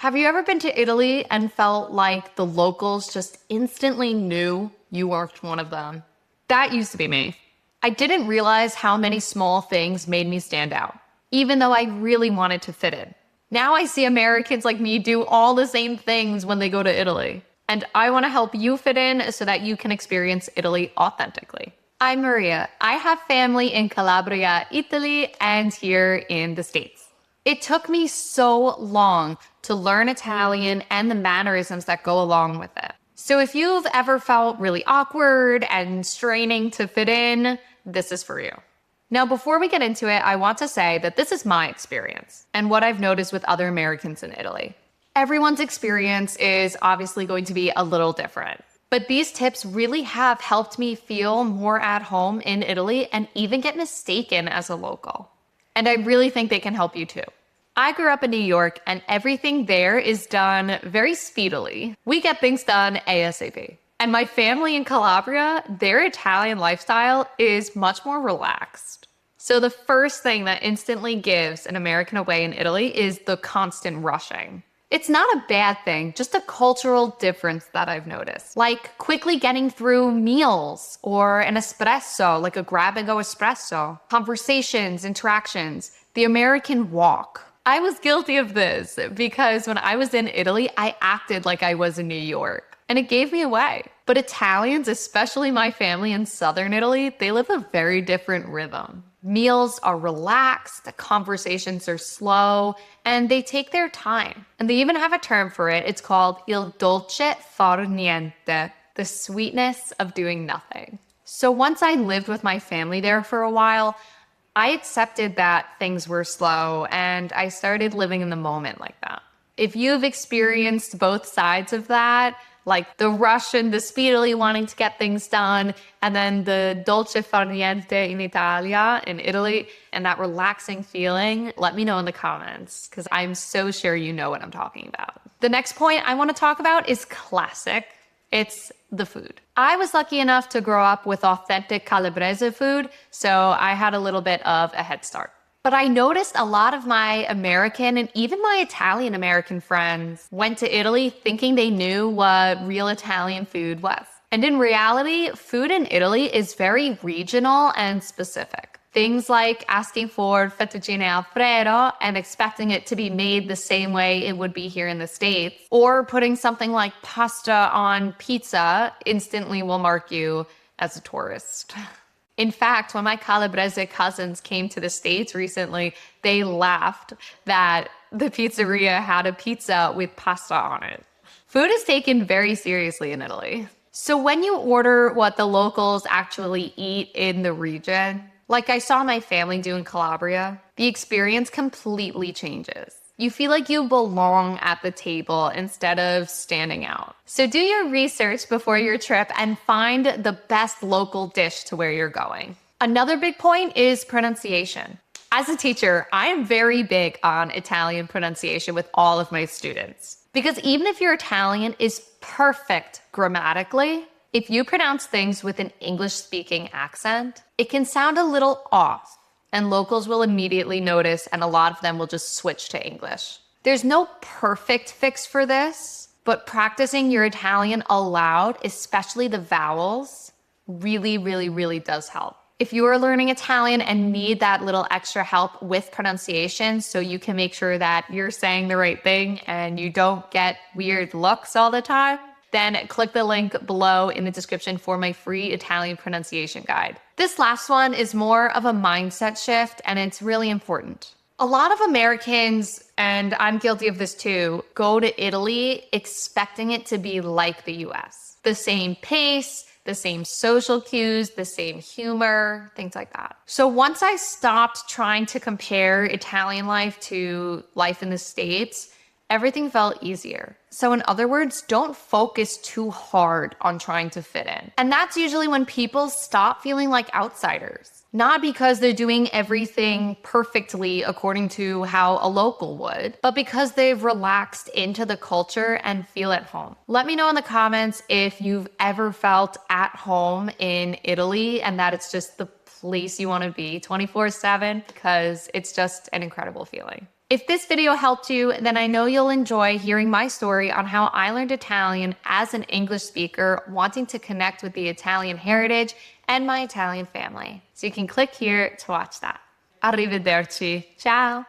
Have you ever been to Italy and felt like the locals just instantly knew you weren't one of them? That used to be me. I didn't realize how many small things made me stand out, even though I really wanted to fit in. Now I see Americans like me do all the same things when they go to Italy. And I want to help you fit in so that you can experience Italy authentically. I'm Maria. I have family in Calabria, Italy, and here in the States. It took me so long to learn Italian and the mannerisms that go along with it. So if you've ever felt really awkward and straining to fit in, this is for you. Now, before we get into it, I want to say that this is my experience and what I've noticed with other Americans in Italy. Everyone's experience is obviously going to be a little different, but these tips really have helped me feel more at home in Italy and even get mistaken as a local. And I really think they can help you too. I grew up in New York and everything there is done very speedily. We get things done ASAP. And my family in Calabria, their Italian lifestyle is much more relaxed. So the first thing that instantly gives an American away in Italy is the constant rushing. It's not a bad thing, just a cultural difference that I've noticed. Like quickly getting through meals or an espresso, like a grab and go espresso, conversations, interactions, the American walk. I was guilty of this because when I was in Italy, I acted like I was in New York and it gave me away. But Italians, especially my family in Southern Italy, they live a very different rhythm. Meals are relaxed, the conversations are slow, and they take their time. And they even have a term for it. It's called il dolce far niente, the sweetness of doing nothing. So once I lived with my family there for a while, I accepted that things were slow and I started living in the moment like that. If you've experienced both sides of that, like the rush and the speedily wanting to get things done, and then the dolce far niente in Italia, in Italy, and that relaxing feeling, let me know in the comments, because I'm so sure you know what I'm talking about. The next point I want to talk about is classic. It's the food. I was lucky enough to grow up with authentic Calabrese food, so I had a little bit of a head start. But I noticed a lot of my American and even my Italian American friends went to Italy thinking they knew what real Italian food was. And in reality, food in Italy is very regional and specific. Things like asking for fettuccine alfredo and expecting it to be made the same way it would be here in the States, or putting something like pasta on pizza instantly will mark you as a tourist. In fact, when my Calabrese cousins came to the States recently, they laughed that the pizzeria had a pizza with pasta on it. Food is taken very seriously in Italy. So when you order what the locals actually eat in the region, like I saw my family do in Calabria, the experience completely changes. You feel like you belong at the table instead of standing out. So do your research before your trip and find the best local dish to where you're going. Another big point is pronunciation. As a teacher, I am very big on Italian pronunciation with all of my students. Because even if your Italian is perfect grammatically, if you pronounce things with an English-speaking accent, it can sound a little off. And locals will immediately notice, and a lot of them will just switch to English. There's no perfect fix for this, but practicing your Italian aloud, especially the vowels, really does help. If you are learning Italian and need that little extra help with pronunciation so you can make sure that you're saying the right thing and you don't get weird looks all the time, then click the link below in the description for my free Italian pronunciation guide. This last one is more of a mindset shift, and it's really important. A lot of Americans, and I'm guilty of this too, go to Italy expecting it to be like the US. The same pace, the same social cues, the same humor, things like that. So once I stopped trying to compare Italian life to life in the States, everything felt easier. So in other words, don't focus too hard on trying to fit in. And that's usually when people stop feeling like outsiders. Not because they're doing everything perfectly according to how a local would, but because they've relaxed into the culture and feel at home. Let me know in the comments if you've ever felt at home in Italy and that it's just the place you want to be 24/7, because it's just an incredible feeling. If this video helped you, then I know you'll enjoy hearing my story on how I learned Italian as an English speaker, wanting to connect with the Italian heritage and my Italian family. So you can click here to watch that. Arrivederci. Ciao.